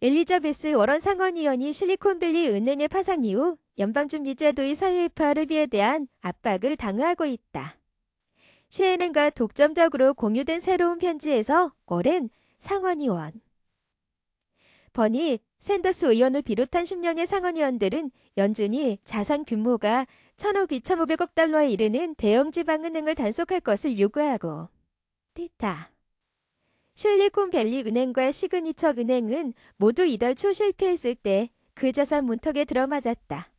엘리자베스 워런 상원의원이 실리콘밸리 은행의 파산 이후 연방준비제도의 사회FRB에 대한 압박을 당하고 있다. 시은행과 독점적으로 공유된 새로운 편지에서 워렌 상원의원, 버니 샌더스 의원을 비롯한 10명의 상원의원들은 연준이 자산 규모가 1,000억 2,500억 달러에 이르는 대형 지방은행을 단속할 것을 요구하고 있다. 실리콘밸리 은행과 시그니처 은행은 모두 이달 초 실패했을 때 그 자산 문턱에 들어맞았다.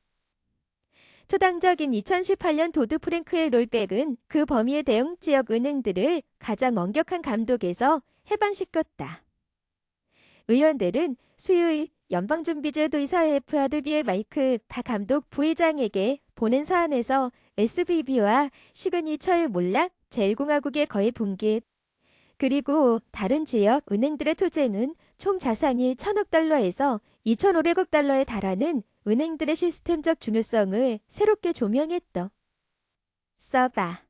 초당적인 2018년 도드-프랭크의 롤백은 그 범위의 대형 지역 은행들을 가장 엄격한 감독에서 해방시켰다. 의원들은 수요일 연방준비제도이사 FRB의 마이클 바 감독 부의장에게 보낸 사안에서 SVB와 시그니처의 몰락, 제1공화국의 거의 붕괴, 그리고 다른 지역 은행들의 토지는 총 자산이 1,000억 달러에서 2,500억 달러에 달하는 은행들의 시스템적 중요성을 새롭게 조명했다. 써봐.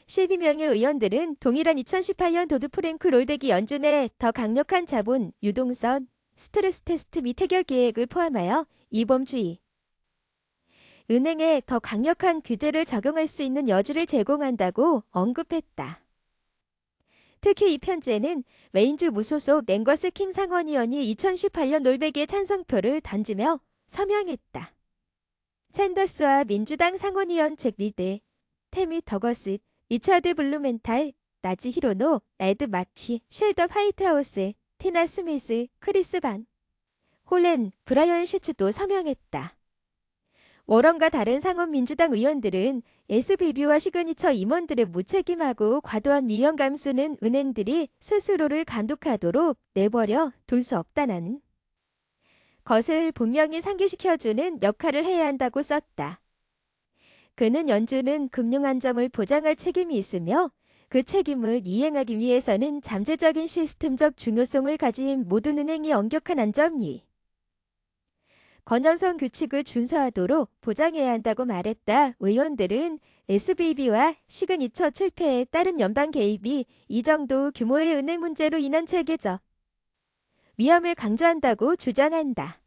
12명의 의원들은 동일한 2018년 도드-프랭크 롤백이 연준에 더 강력한 자본, 유동성, 스트레스 테스트 및 해결 계획을 포함하여 이범주의, 은행에 더 강력한 규제를 적용할 수 있는 여지를 제공한다고 언급했다. 특히 이 편지에는 메인주 무소속 앵거스 킹 상원의원이 2018년 롤백의 찬성표를 던지며 서명했다. 샌더스와 민주당 상원의원 잭 리드, 태미 더거스, 리처드 블루멘탈, 나지 히로노, 에드 마키, 쉘더 화이트하우스, 티나 스미스, 크리스 반, 홀렌, 브라이언 시츠도 서명했다. 워런과 다른 상원 민주당 의원들은 SVB와 시그니처 임원들의 무책임하고 과도한 위험 감수는 은행들이 스스로를 감독하도록 내버려 둘 수 없다는 것을 분명히 상기시켜주는 역할을 해야 한다고 썼다. 그는 연준은 금융 안정을 보장할 책임이 있으며 그 책임을 이행하기 위해서는 잠재적인 시스템적 중요성을 가진 모든 은행이 엄격한 안정이 건전성 규칙을 준수하도록 보장해야 한다고 말했다. 의원들은 SVB와 시그니처 철폐에 따른 연방 개입이 이 정도 규모의 은행 문제로 인한 체계적 위험을 강조한다고 주장한다.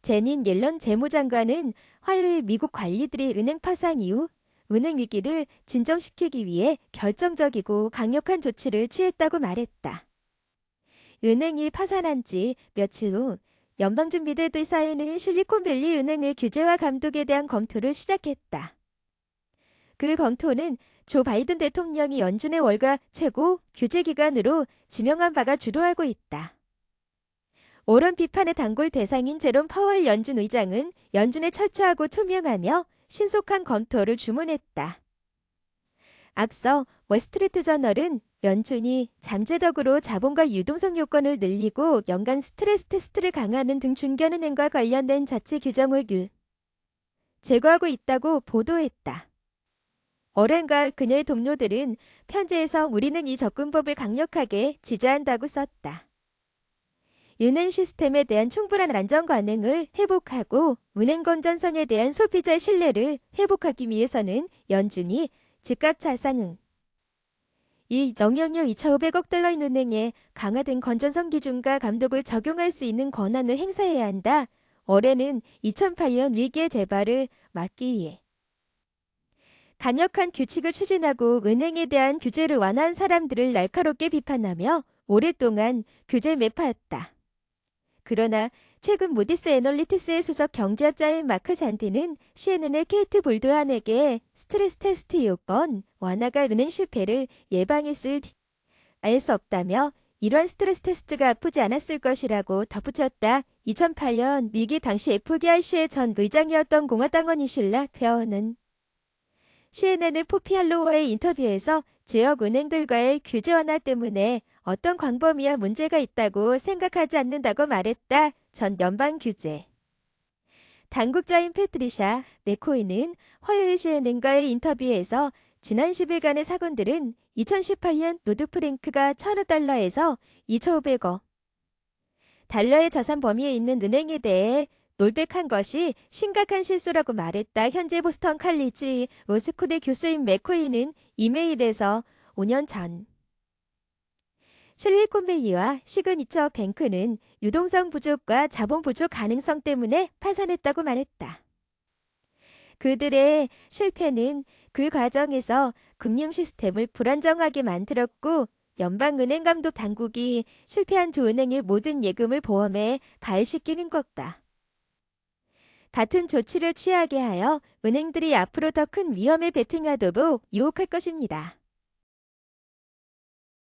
제닌 옐런 재무장관은 화요일 미국 관리들이 은행 파산 이후 은행 위기를 진정시키기 위해 결정적이고 강력한 조치를 취했다고 말했다. 은행이 파산한 지 며칠 후 연방준비제도이사회는 실리콘밸리 은행의 규제와 감독에 대한 검토를 시작했다. 그 검토는 조 바이든 대통령이 연준의 월가 최고 규제기관으로 지명한 바가 주도하고 있다. 오랜 비판의 단골 대상인 제롬 파월 연준 의장은 연준에 철저하고 투명하며 신속한 검토를 주문했다. 앞서 월스트리트 저널은 연준이 잠재적으로 자본과 유동성 요건을 늘리고 연간 스트레스 테스트를 강화하는 등 중견은행과 관련된 자체 규정을 제거하고 있다고 보도했다. 어렌과 그녀의 동료들은 편지에서 우리는 이 접근법을 강력하게 지지한다고 썼다. 은행 시스템에 대한 충분한 안전 관행을 회복하고 은행 건전성에 대한 소비자의 신뢰를 회복하기 위해서는 연준이 즉각 자산은 이 영향력 2,500억 달러인 은행에 강화된 건전성 기준과 감독을 적용할 수 있는 권한을 행사해야 한다. 올해는 2008년 위기의 재발을 막기 위해 강력한 규칙을 추진하고 은행에 대한 규제를 완화한 사람들을 날카롭게 비판하며 오랫동안 규제 매파였다. 그러나 최근 무디스 애널리틱스의 수석 경제학자인 마크 잔디는 CNN의 케이트 볼드한에게 스트레스 테스트 요건 완화가 은행 실패를 예방했을 알 수 없다며 이러한 스트레스 테스트가 아프지 않았을 것이라고 덧붙였다. 2008년 위기 당시 FDIC의 전 의장이었던 공화당원 슐라 페어는 CNN의 포피 할로워의 인터뷰에서 지역 은행들과의 규제 완화 때문에 어떤 광범위한 문제가 있다고 생각하지 않는다고 말했다. 전 연방 규제 당국자인 패트리샤 맥코이는 화요일 CNN과의 인터뷰에서 지난 10일간의 사건들은 2018년 도드-프랭크가 1,000억 달러에서 2,500억 달러의 자산 범위에 있는 은행에 대해 롤백한 것이 심각한 실수라고 말했다. 현재 보스턴 칼리지 로스쿨의 교수인 맥코이는 이메일에서 5년 전 실리콘밸리와 시그니처 뱅크는 유동성 부족과 자본 부족 가능성 때문에 파산했다고 말했다. 그들의 실패는 그 과정에서 금융 시스템을 불안정하게 만들었고 연방은행 감독 당국이 실패한 두 은행의 모든 예금을 보험에 가입시키는 것다. 같은 조치를 취하게 하여 은행들이 앞으로 더 큰 위험에 베팅하도록 유혹할 것입니다.